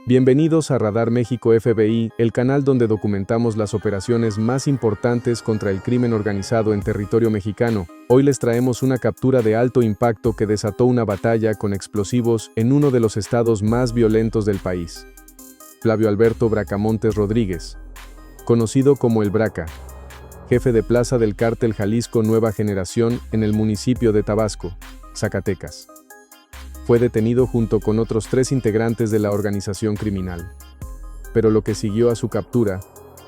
Bienvenidos a Radar México FBI, el canal donde documentamos las operaciones más importantes contra el crimen organizado en territorio mexicano. Hoy les traemos una captura de alto impacto que desató una batalla con explosivos en uno de los estados más violentos del país. Flavio Alberto Bracamontes Rodríguez, conocido como el Braca, jefe de plaza del cártel Jalisco Nueva Generación en el municipio de Tabasco, Zacatecas. Fue detenido junto con otros 3 integrantes de la organización criminal. Pero lo que siguió a su captura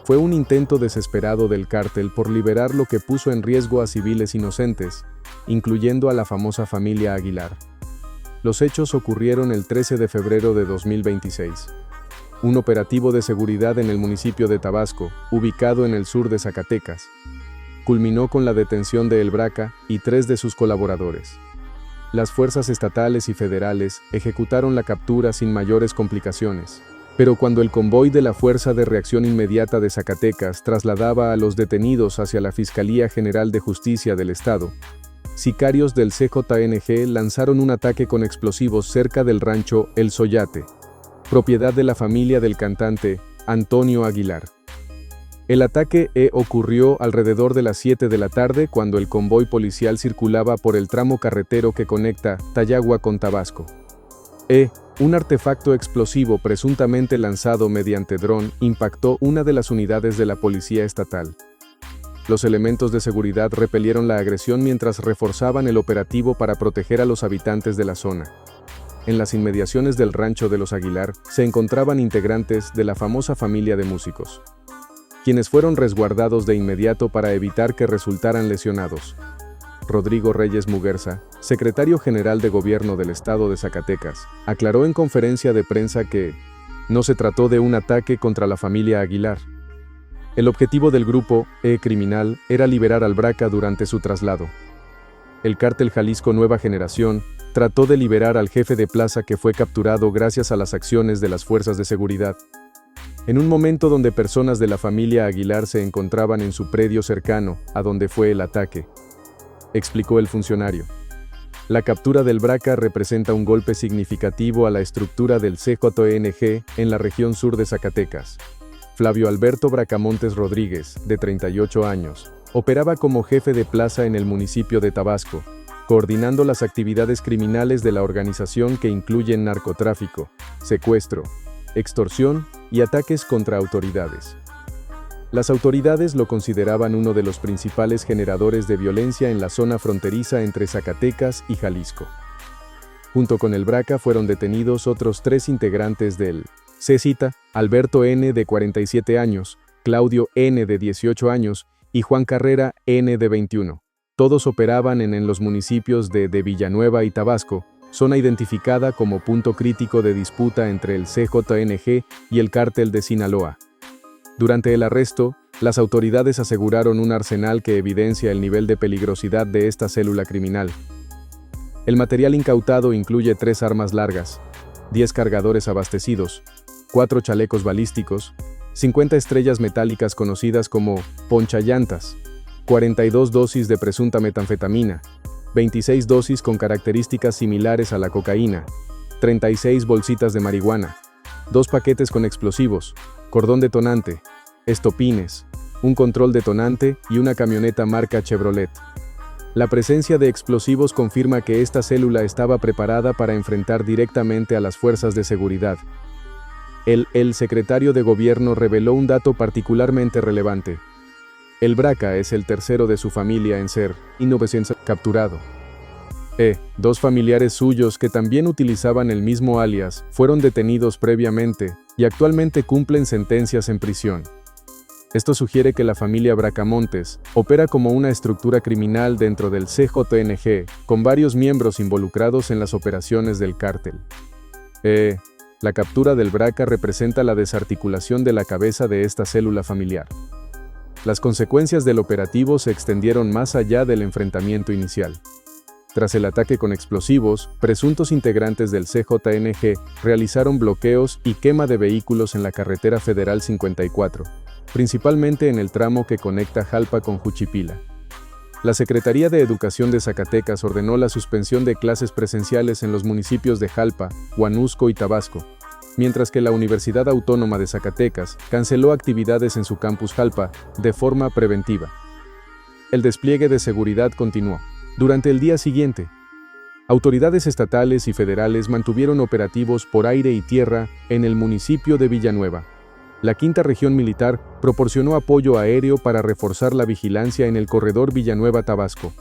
fue un intento desesperado del cártel por liberar lo que puso en riesgo a civiles inocentes, incluyendo a la famosa familia Aguilar. Los hechos ocurrieron el 13 de febrero de 2026. Un operativo de seguridad en el municipio de Tabasco, ubicado en el sur de Zacatecas, culminó con la detención de El Braca y 3 de sus colaboradores. Las fuerzas estatales y federales ejecutaron la captura sin mayores complicaciones. Pero cuando el convoy de la Fuerza de Reacción Inmediata de Zacatecas trasladaba a los detenidos hacia la Fiscalía General de Justicia del Estado, sicarios del CJNG lanzaron un ataque con explosivos cerca del rancho El Soyate, propiedad de la familia del cantante Antonio Aguilar. El ataque ocurrió alrededor de las 7 de la tarde cuando el convoy policial circulaba por el tramo carretero que conecta Tayagua con Tabasco. Un artefacto explosivo presuntamente lanzado mediante dron impactó una de las unidades de la policía estatal. Los elementos de seguridad repelieron la agresión mientras reforzaban el operativo para proteger a los habitantes de la zona. En las inmediaciones del rancho de los Aguilar se encontraban integrantes de la famosa familia de músicos, quienes fueron resguardados de inmediato para evitar que resultaran lesionados. Rodrigo Reyes Muguerza, secretario general de Gobierno del Estado de Zacatecas, aclaró en conferencia de prensa que no se trató de un ataque contra la familia Aguilar. El objetivo del grupo criminal era liberar al Braca durante su traslado. El cártel Jalisco Nueva Generación trató de liberar al jefe de plaza que fue capturado gracias a las acciones de las fuerzas de seguridad. En un momento donde personas de la familia Aguilar se encontraban en su predio cercano a donde fue el ataque, explicó el funcionario. La captura del Braca representa un golpe significativo a la estructura del CJNG en la región sur de Zacatecas. Flavio Alberto Bracamontes Rodríguez, de 38 años, operaba como jefe de plaza en el municipio de Tabasco, coordinando las actividades criminales de la organización que incluyen narcotráfico, secuestro, extorsión y ataques contra autoridades. Las autoridades lo consideraban uno de los principales generadores de violencia en la zona fronteriza entre Zacatecas y Jalisco. Junto con el Braca fueron detenidos otros 3 integrantes del CZ, Alberto N. de 47 años, Claudio N. de 18 años y Juan Carrera N. de 21. Todos operaban en los municipios de Villanueva y Tabasco, zona identificada como punto crítico de disputa entre el CJNG y el cártel de Sinaloa. Durante el arresto, las autoridades aseguraron un arsenal que evidencia el nivel de peligrosidad de esta célula criminal. El material incautado incluye 3 armas largas, 10 cargadores abastecidos, 4 chalecos balísticos, 50 estrellas metálicas conocidas como ponchallantas, 42 dosis de presunta metanfetamina, 26 dosis con características similares a la cocaína, 36 bolsitas de marihuana, 2 paquetes con explosivos, cordón detonante, estopines, un control detonante y una camioneta marca Chevrolet. La presencia de explosivos confirma que esta célula estaba preparada para enfrentar directamente a las fuerzas de seguridad. El secretario de Gobierno reveló un dato particularmente relevante. El Braca es el tercero de su familia en ser capturado. 2 familiares suyos que también utilizaban el mismo alias fueron detenidos previamente y actualmente cumplen sentencias en prisión. Esto sugiere que la familia Bracamontes opera como una estructura criminal dentro del CJNG, con varios miembros involucrados en las operaciones del cártel. La captura del Braca representa la desarticulación de la cabeza de esta célula familiar. Las consecuencias del operativo se extendieron más allá del enfrentamiento inicial. Tras el ataque con explosivos, presuntos integrantes del CJNG realizaron bloqueos y quema de vehículos en la carretera federal 54, principalmente en el tramo que conecta Jalpa con Juchipila. La Secretaría de Educación de Zacatecas ordenó la suspensión de clases presenciales en los municipios de Jalpa, Huanusco y Tabasco, mientras que la Universidad Autónoma de Zacatecas canceló actividades en su campus Jalpa de forma preventiva. El despliegue de seguridad continuó. Durante el día siguiente, autoridades estatales y federales mantuvieron operativos por aire y tierra en el municipio de Villanueva. La Quinta Región Militar proporcionó apoyo aéreo para reforzar la vigilancia en el corredor Villanueva-Tabasco.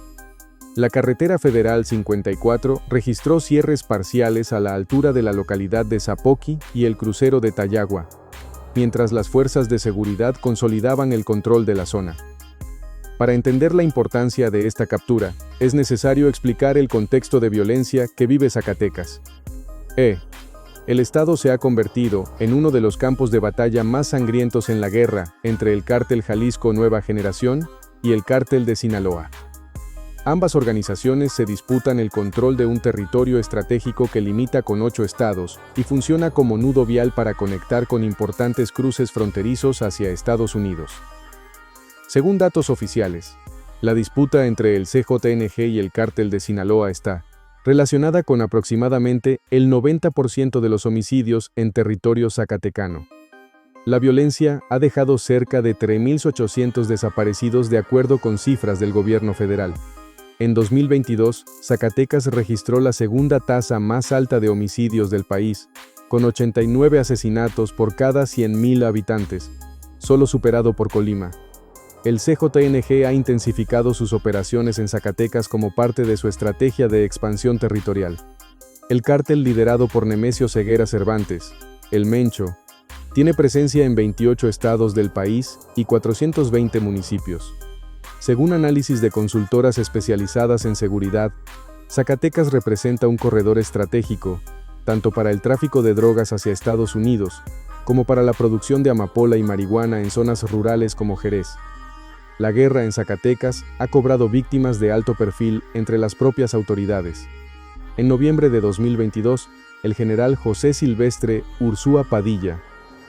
La carretera federal 54 registró cierres parciales a la altura de la localidad de Zapoqui y el crucero de Tayagua, mientras las fuerzas de seguridad consolidaban el control de la zona. Para entender la importancia de esta captura, es necesario explicar el contexto de violencia que vive Zacatecas. El estado se ha convertido en uno de los campos de batalla más sangrientos en la guerra entre el Cártel Jalisco Nueva Generación y el Cártel de Sinaloa. Ambas organizaciones se disputan el control de un territorio estratégico que limita con 8 estados y funciona como nudo vial para conectar con importantes cruces fronterizos hacia Estados Unidos. Según datos oficiales, la disputa entre el CJNG y el Cártel de Sinaloa está relacionada con aproximadamente el 90% de los homicidios en territorio zacatecano. La violencia ha dejado cerca de 3.800 desaparecidos de acuerdo con cifras del gobierno federal. En 2022, Zacatecas registró la segunda tasa más alta de homicidios del país, con 89 asesinatos por cada 100.000 habitantes, solo superado por Colima. El CJNG ha intensificado sus operaciones en Zacatecas como parte de su estrategia de expansión territorial. El cártel liderado por Nemesio Ceguera Cervantes, el Mencho, tiene presencia en 28 estados del país y 420 municipios. Según análisis de consultoras especializadas en seguridad, Zacatecas representa un corredor estratégico, tanto para el tráfico de drogas hacia Estados Unidos, como para la producción de amapola y marihuana en zonas rurales como Jerez. La guerra en Zacatecas ha cobrado víctimas de alto perfil entre las propias autoridades. En noviembre de 2022, el general José Silvestre Ursúa Padilla,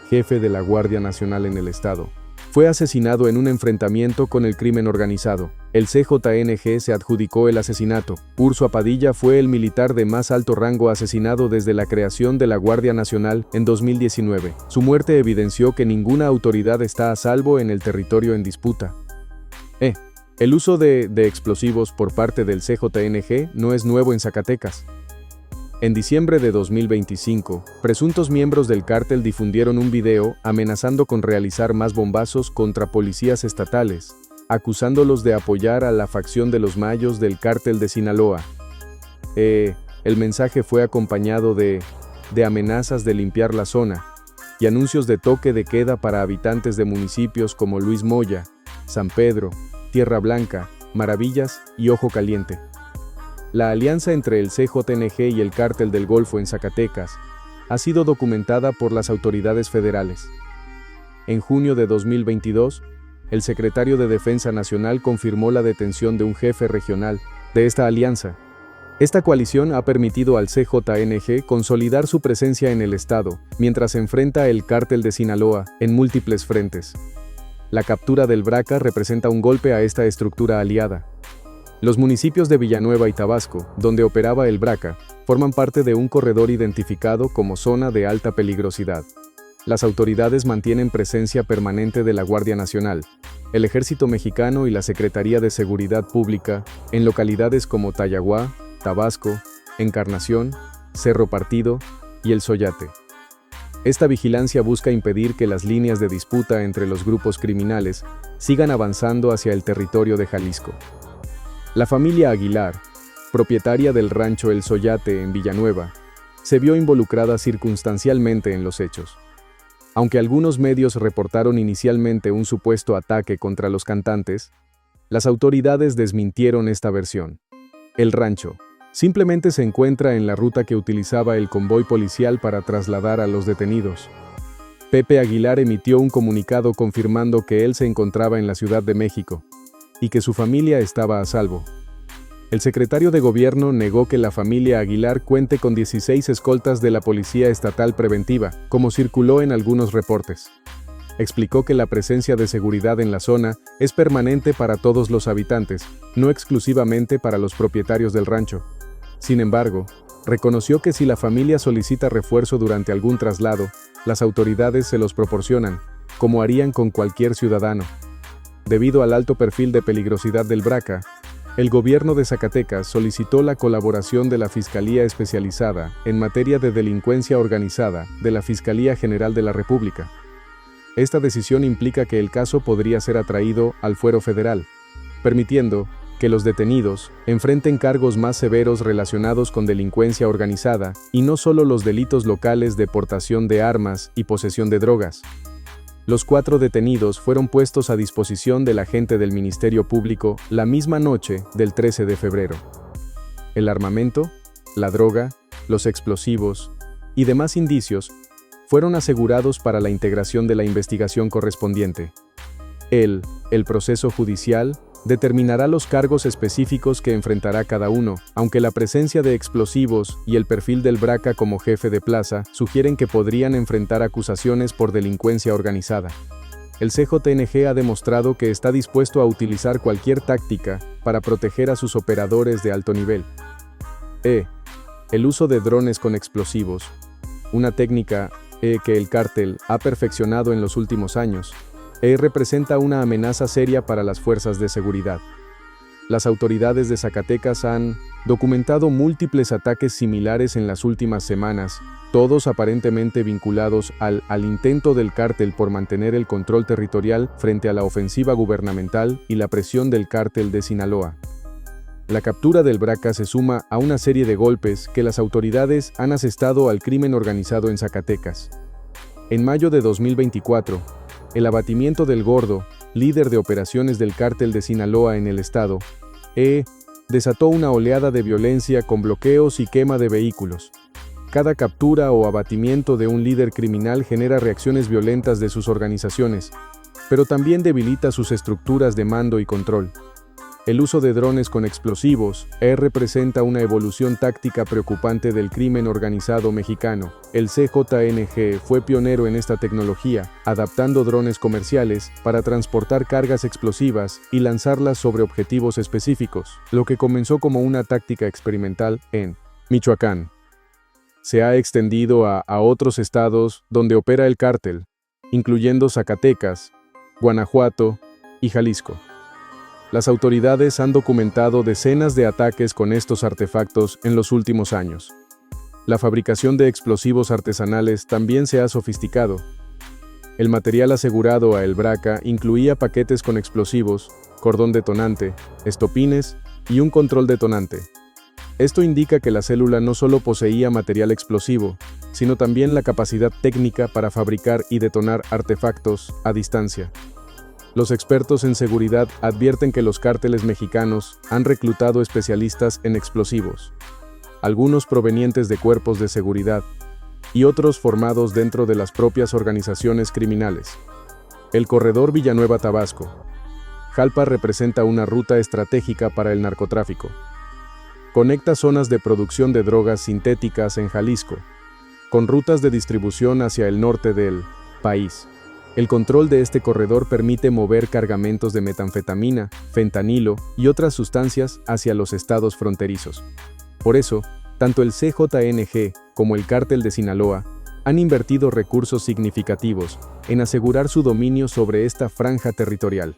jefe de la Guardia Nacional en el estado, fue asesinado en un enfrentamiento con el crimen organizado. El CJNG se adjudicó el asesinato. Ursúa Padilla fue el militar de más alto rango asesinado desde la creación de la Guardia Nacional en 2019. Su muerte evidenció que ninguna autoridad está a salvo en el territorio en disputa. El uso de explosivos por parte del CJNG no es nuevo en Zacatecas. En diciembre de 2025, presuntos miembros del cártel difundieron un video amenazando con realizar más bombazos contra policías estatales, acusándolos de apoyar a la facción de los Mayos del Cártel de Sinaloa. El mensaje fue acompañado de amenazas de limpiar la zona y anuncios de toque de queda para habitantes de municipios como Luis Moya, San Pedro, Tierra Blanca, Maravillas y Ojo Caliente. La alianza entre el CJNG y el Cártel del Golfo en Zacatecas ha sido documentada por las autoridades federales. En junio de 2022, el secretario de Defensa Nacional confirmó la detención de un jefe regional de esta alianza. Esta coalición ha permitido al CJNG consolidar su presencia en el estado, mientras enfrenta el Cártel de Sinaloa en múltiples frentes. La captura del Braca representa un golpe a esta estructura aliada. Los municipios de Villanueva y Tabasco, donde operaba el Braca, forman parte de un corredor identificado como zona de alta peligrosidad. Las autoridades mantienen presencia permanente de la Guardia Nacional, el Ejército Mexicano y la Secretaría de Seguridad Pública en localidades como Tayagua, Tabasco, Encarnación, Cerro Partido y El Soyate. Esta vigilancia busca impedir que las líneas de disputa entre los grupos criminales sigan avanzando hacia el territorio de Jalisco. La familia Aguilar, propietaria del rancho El Soyate en Villanueva, se vio involucrada circunstancialmente en los hechos. Aunque algunos medios reportaron inicialmente un supuesto ataque contra los cantantes, las autoridades desmintieron esta versión. El rancho simplemente se encuentra en la ruta que utilizaba el convoy policial para trasladar a los detenidos. Pepe Aguilar emitió un comunicado confirmando que él se encontraba en la Ciudad de México y que su familia estaba a salvo. El secretario de Gobierno negó que la familia Aguilar cuente con 16 escoltas de la Policía Estatal Preventiva, como circuló en algunos reportes. Explicó que la presencia de seguridad en la zona es permanente para todos los habitantes, no exclusivamente para los propietarios del rancho. Sin embargo, Reconoció que si la familia solicita refuerzo durante algún traslado, las autoridades se los proporcionan, como harían con cualquier ciudadano. Debido al alto perfil de peligrosidad del BRCA, el gobierno de Zacatecas solicitó la colaboración de la Fiscalía Especializada en materia de delincuencia organizada de la Fiscalía General de la República. Esta decisión implica que el caso podría ser atraído al fuero federal, permitiendo que los detenidos enfrenten cargos más severos relacionados con delincuencia organizada y no solo los delitos locales de portación de armas y posesión de drogas. Los 4 detenidos fueron puestos a disposición del agente del Ministerio Público la misma noche del 13 de febrero. El armamento, la droga, los explosivos y demás indicios fueron asegurados para la integración de la investigación correspondiente. El proceso judicial determinará los cargos específicos que enfrentará cada uno, aunque la presencia de explosivos y el perfil del BRCA como jefe de plaza sugieren que podrían enfrentar acusaciones por delincuencia organizada. El CJNG ha demostrado que está dispuesto a utilizar cualquier táctica para proteger a sus operadores de alto nivel. El uso de drones con explosivos, una técnica que el cártel ha perfeccionado en los últimos años, representa una amenaza seria para las fuerzas de seguridad. Las autoridades de Zacatecas han documentado múltiples ataques similares en las últimas semanas, todos aparentemente vinculados al intento del cártel por mantener el control territorial frente a la ofensiva gubernamental y la presión del cártel de Sinaloa. La captura del BRCA se suma a una serie de golpes que las autoridades han asestado al crimen organizado en Zacatecas. En mayo de 2024, el abatimiento del Gordo, líder de operaciones del cártel de Sinaloa en el estado, desató una oleada de violencia con bloqueos y quema de vehículos. Cada captura o abatimiento de un líder criminal genera reacciones violentas de sus organizaciones, pero también debilita sus estructuras de mando y control. El uso de drones con explosivos representa una evolución táctica preocupante del crimen organizado mexicano. El CJNG fue pionero en esta tecnología, adaptando drones comerciales para transportar cargas explosivas y lanzarlas sobre objetivos específicos, lo que comenzó como una táctica experimental en Michoacán. Se ha extendido a otros estados donde opera el cártel, incluyendo Zacatecas, Guanajuato y Jalisco. Las autoridades han documentado decenas de ataques con estos artefactos en los últimos años. La fabricación de explosivos artesanales también se ha sofisticado. El material asegurado a el BRCA incluía paquetes con explosivos, cordón detonante, estopines y un control detonante. Esto indica que la célula no solo poseía material explosivo, sino también la capacidad técnica para fabricar y detonar artefactos a distancia. Los expertos en seguridad advierten que los cárteles mexicanos han reclutado especialistas en explosivos, algunos provenientes de cuerpos de seguridad y otros formados dentro de las propias organizaciones criminales. El corredor Villanueva-Tabasco. Jalpa representa una ruta estratégica para el narcotráfico. Conecta zonas de producción de drogas sintéticas en Jalisco, con rutas de distribución hacia el norte del país. El control de este corredor permite mover cargamentos de metanfetamina, fentanilo y otras sustancias hacia los estados fronterizos. Por eso, tanto el CJNG como el cártel de Sinaloa han invertido recursos significativos en asegurar su dominio sobre esta franja territorial.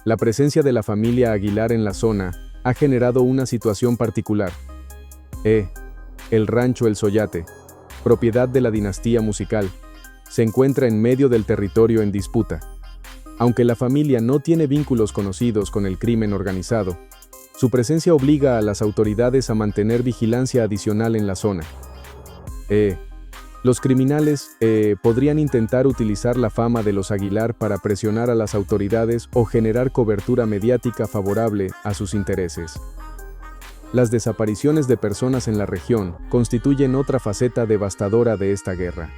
La presencia de la familia Aguilar en la zona ha generado una situación particular. El rancho El Soyate, propiedad de la dinastía musical, se encuentra en medio del territorio en disputa. Aunque la familia no tiene vínculos conocidos con el crimen organizado, su presencia obliga a las autoridades a mantener vigilancia adicional en la zona. Los criminales podrían intentar utilizar la fama de los Aguilar para presionar a las autoridades o generar cobertura mediática favorable a sus intereses. Las desapariciones de personas en la región constituyen otra faceta devastadora de esta guerra.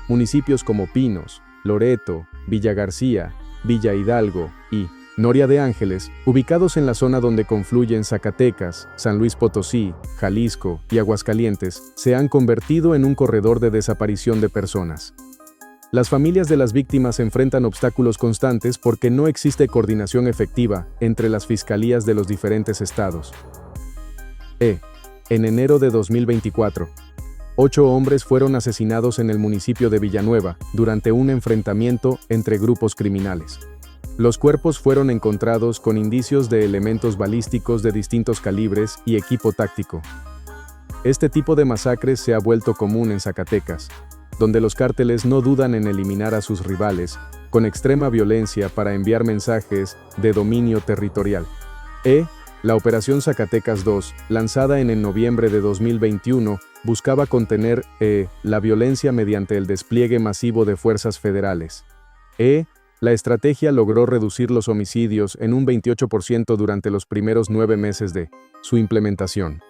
Municipios como Pinos, Loreto, Villa García, Villa Hidalgo y Noria de Ángeles, ubicados en la zona donde confluyen Zacatecas, San Luis Potosí, Jalisco y Aguascalientes, se han convertido en un corredor de desaparición de personas. Las familias de las víctimas enfrentan obstáculos constantes porque no existe coordinación efectiva entre las fiscalías de los diferentes estados. En enero de 2024, 8 hombres fueron asesinados en el municipio de Villanueva durante un enfrentamiento entre grupos criminales. Los cuerpos fueron encontrados con indicios de elementos balísticos de distintos calibres y equipo táctico. Este tipo de masacres se ha vuelto común en Zacatecas, donde los cárteles no dudan en eliminar a sus rivales con extrema violencia para enviar mensajes de dominio territorial. La Operación Zacatecas 2, lanzada en noviembre de 2021, buscaba contener la violencia mediante el despliegue masivo de fuerzas federales. La estrategia logró reducir los homicidios en un 28% durante los primeros 9 meses de su implementación.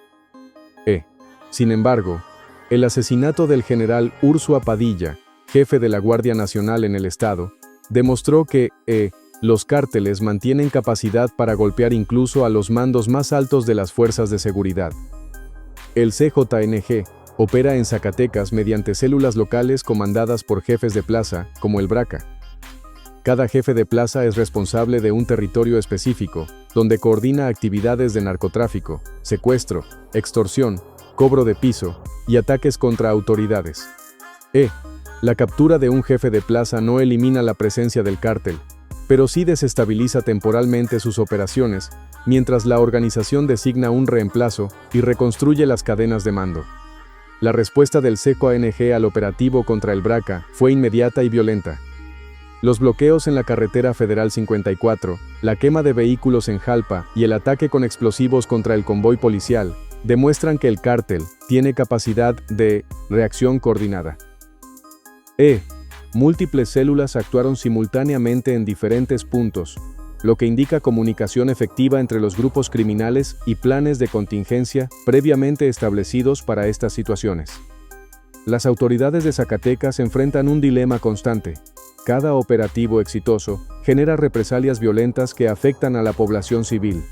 Sin embargo, el asesinato del general Ursúa Padilla, jefe de la Guardia Nacional en el estado, demostró que los cárteles mantienen capacidad para golpear incluso a los mandos más altos de las fuerzas de seguridad. El CJNG opera en Zacatecas mediante células locales comandadas por jefes de plaza, como el BRACA. Cada jefe de plaza es responsable de un territorio específico, donde coordina actividades de narcotráfico, secuestro, extorsión, cobro de piso y ataques contra autoridades. La captura de un jefe de plaza no elimina la presencia del cártel, pero sí desestabiliza temporalmente sus operaciones, mientras la organización designa un reemplazo y reconstruye las cadenas de mando. La respuesta del CJNG al operativo contra el BRACA fue inmediata y violenta. Los bloqueos en la carretera Federal 54, la quema de vehículos en Jalpa y el ataque con explosivos contra el convoy policial demuestran que el cártel tiene capacidad de reacción coordinada. Múltiples células actuaron simultáneamente en diferentes puntos, lo que indica comunicación efectiva entre los grupos criminales y planes de contingencia previamente establecidos para estas situaciones. Las autoridades de Zacatecas enfrentan un dilema constante. Cada operativo exitoso genera represalias violentas que afectan a la población civil.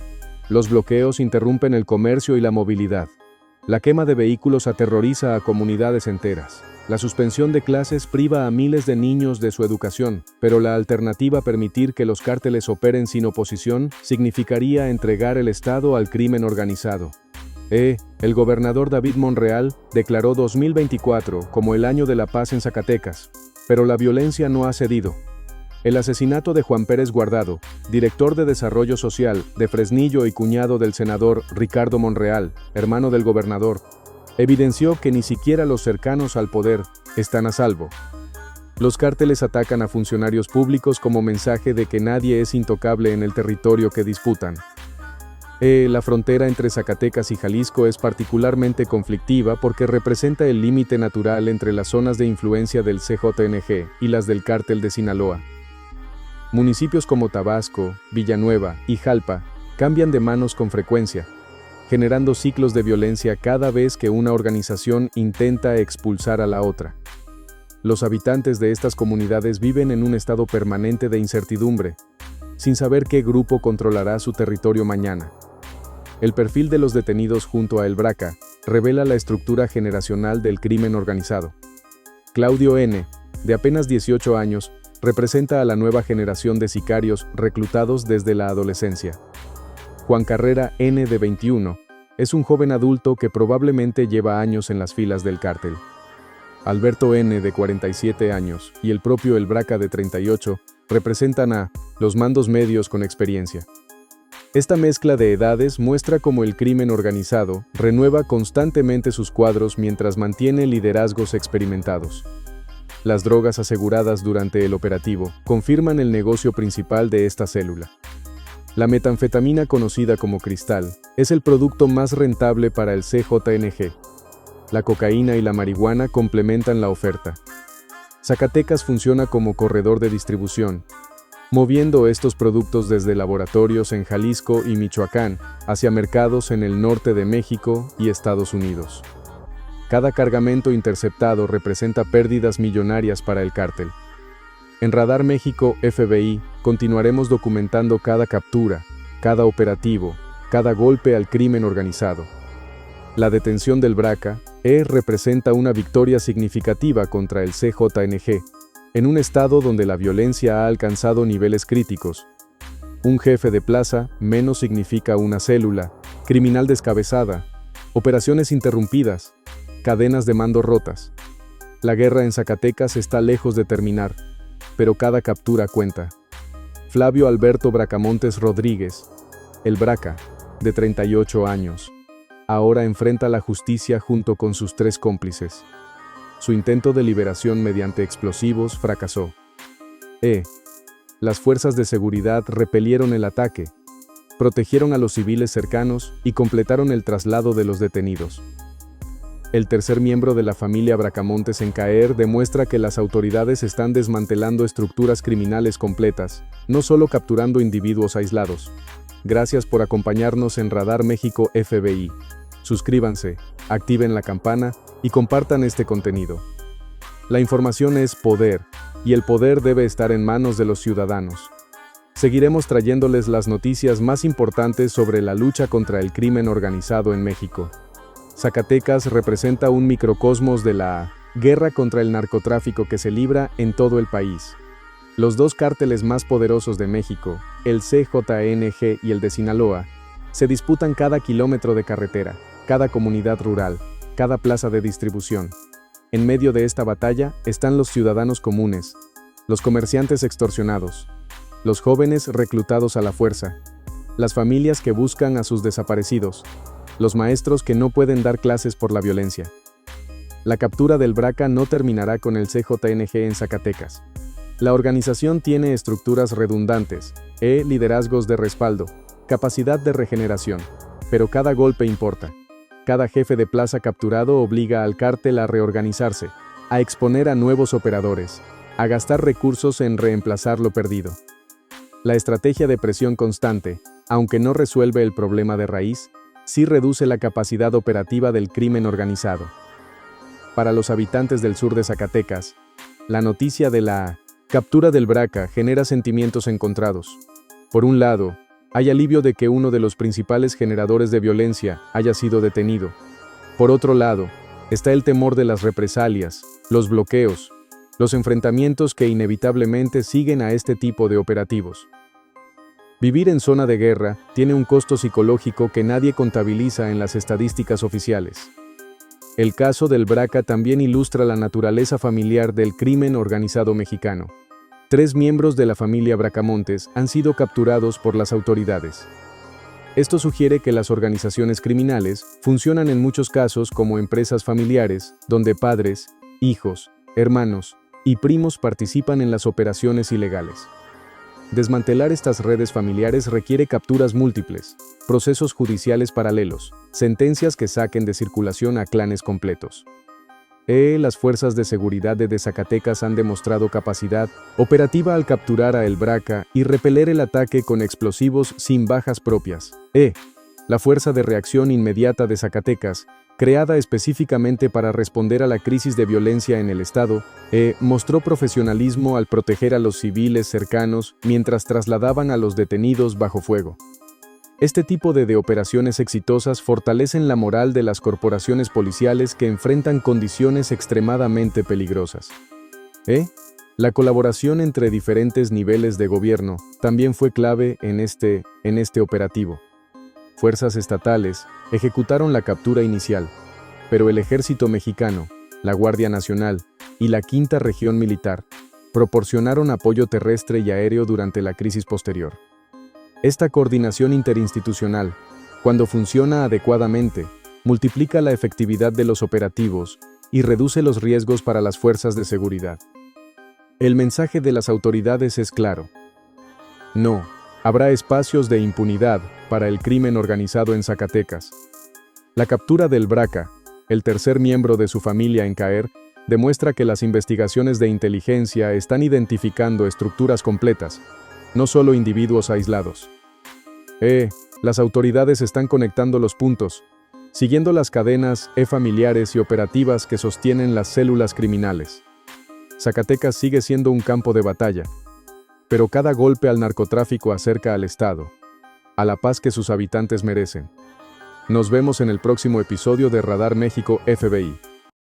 Los bloqueos interrumpen el comercio y la movilidad. La quema de vehículos aterroriza a comunidades enteras. La suspensión de clases priva a miles de niños de su educación, pero la alternativa permitir que los cárteles operen sin oposición significaría entregar el Estado al crimen organizado. El gobernador David Monreal declaró 2024 como el año de la paz en Zacatecas, pero la violencia no ha cedido. El asesinato de Juan Pérez Guardado, director de Desarrollo Social de Fresnillo y cuñado del senador Ricardo Monreal, hermano del gobernador, evidenció que ni siquiera los cercanos al poder están a salvo. Los cárteles atacan a funcionarios públicos como mensaje de que nadie es intocable en el territorio que disputan. La frontera entre Zacatecas y Jalisco es particularmente conflictiva porque representa el límite natural entre las zonas de influencia del CJNG y las del cártel de Sinaloa. Municipios como Tabasco, Villanueva y Jalpa cambian de manos con frecuencia, generando ciclos de violencia cada vez que una organización intenta expulsar a la otra. Los habitantes de estas comunidades viven en un estado permanente de incertidumbre, sin saber qué grupo controlará su territorio mañana. El perfil de los detenidos junto a El BRACA revela la estructura generacional del crimen organizado. Claudio N., de apenas 18 años, representa a la nueva generación de sicarios reclutados desde la adolescencia. Juan Carrera N., de 21, es un joven adulto que probablemente lleva años en las filas del cártel. Alberto N., de 47 años, y el propio El BRACA, de 38, representan a los mandos medios con experiencia. Esta mezcla de edades muestra cómo el crimen organizado renueva constantemente sus cuadros mientras mantiene liderazgos experimentados. Las drogas aseguradas durante el operativo confirman el negocio principal de esta célula. La metanfetamina, conocida como cristal, es el producto más rentable para el CJNG. La cocaína y la marihuana complementan la oferta. Zacatecas funciona como corredor de distribución, moviendo estos productos desde laboratorios en Jalisco y Michoacán hacia mercados en el norte de México y Estados Unidos. Cada cargamento interceptado representa pérdidas millonarias para el cártel. En Radar México FBI continuaremos documentando cada captura, cada operativo, cada golpe al crimen organizado. La detención del BRACA representa una victoria significativa contra el CJNG, en un estado donde la violencia ha alcanzado niveles críticos. Un jefe de plaza menos significa una célula criminal descabezada, Operaciones interrumpidas, cadenas de mando rotas. La guerra en Zacatecas está lejos de terminar, pero cada captura cuenta. Flavio Alberto Bracamontes Rodríguez, el Braca, de 38 años, ahora enfrenta la justicia junto con sus 3 cómplices. Su intento de liberación mediante explosivos fracasó. Las fuerzas de seguridad repelieron el ataque, protegieron a los civiles cercanos y completaron el traslado de los detenidos. El tercer miembro de la familia Bracamontes en caer demuestra que las autoridades están desmantelando estructuras criminales completas, no solo capturando individuos aislados. Gracias por acompañarnos en Radar México FBI. Suscríbanse, activen la campana y compartan este contenido. La información es poder, y el poder debe estar en manos de los ciudadanos. Seguiremos trayéndoles las noticias más importantes sobre la lucha contra el crimen organizado en México. Zacatecas representa un microcosmos de la guerra contra el narcotráfico que se libra en todo el país. Los 2 cárteles más poderosos de México, el CJNG y el de Sinaloa, se disputan cada kilómetro de carretera, cada comunidad rural, cada plaza de distribución. En medio de esta batalla están los ciudadanos comunes, los comerciantes extorsionados, los jóvenes reclutados a la fuerza, las familias que buscan a sus desaparecidos, los maestros que no pueden dar clases por la violencia. La captura del Braca no terminará con el CJNG en Zacatecas. La organización tiene estructuras redundantes, liderazgos de respaldo, capacidad de regeneración, pero cada golpe importa. Cada jefe de plaza capturado obliga al cártel a reorganizarse, a exponer a nuevos operadores, a gastar recursos en reemplazar lo perdido. La estrategia de presión constante, aunque no resuelve el problema de raíz, sí reduce la capacidad operativa del crimen organizado. Para los habitantes del sur de Zacatecas, la noticia de la captura del Braca genera sentimientos encontrados. Por un lado, hay alivio de que uno de los principales generadores de violencia haya sido detenido. Por otro lado, está el temor de las represalias, los bloqueos, los enfrentamientos que inevitablemente siguen a este tipo de operativos. Vivir en zona de guerra tiene un costo psicológico que nadie contabiliza en las estadísticas oficiales. El caso del Braca también ilustra la naturaleza familiar del crimen organizado mexicano. 3 miembros de la familia Bracamontes han sido capturados por las autoridades. Esto sugiere que las organizaciones criminales funcionan en muchos casos como empresas familiares, donde padres, hijos, hermanos y primos participan en las operaciones ilegales. Desmantelar estas redes familiares requiere capturas múltiples, procesos judiciales paralelos, sentencias que saquen de circulación a clanes completos. Las fuerzas de seguridad de Zacatecas han demostrado capacidad operativa al capturar a El Braca y repeler el ataque con explosivos sin bajas propias. La Fuerza de Reacción Inmediata de Zacatecas, creada específicamente para responder a la crisis de violencia en el estado, mostró profesionalismo al proteger a los civiles cercanos mientras trasladaban a los detenidos bajo fuego. Este tipo de operaciones exitosas fortalecen la moral de las corporaciones policiales que enfrentan condiciones extremadamente peligrosas. La colaboración entre diferentes niveles de gobierno también fue clave en este operativo. Fuerzas estatales ejecutaron la captura inicial, pero el Ejército Mexicano, la Guardia Nacional y la Quinta Región Militar proporcionaron apoyo terrestre y aéreo durante la crisis posterior. Esta coordinación interinstitucional, cuando funciona adecuadamente, multiplica la efectividad de los operativos y reduce los riesgos para las fuerzas de seguridad. El mensaje de las autoridades es claro. No habrá espacios de impunidad para el crimen organizado en Zacatecas. La captura del Braca, el tercer miembro de su familia en caer, demuestra que las investigaciones de inteligencia están identificando estructuras completas, no solo individuos aislados. Las autoridades están conectando los puntos, siguiendo las cadenas familiares y operativas que sostienen las células criminales. Zacatecas sigue siendo un campo de batalla, pero cada golpe al narcotráfico acerca al Estado, a la paz que sus habitantes merecen. Nos vemos en el próximo episodio de Radar México FBI.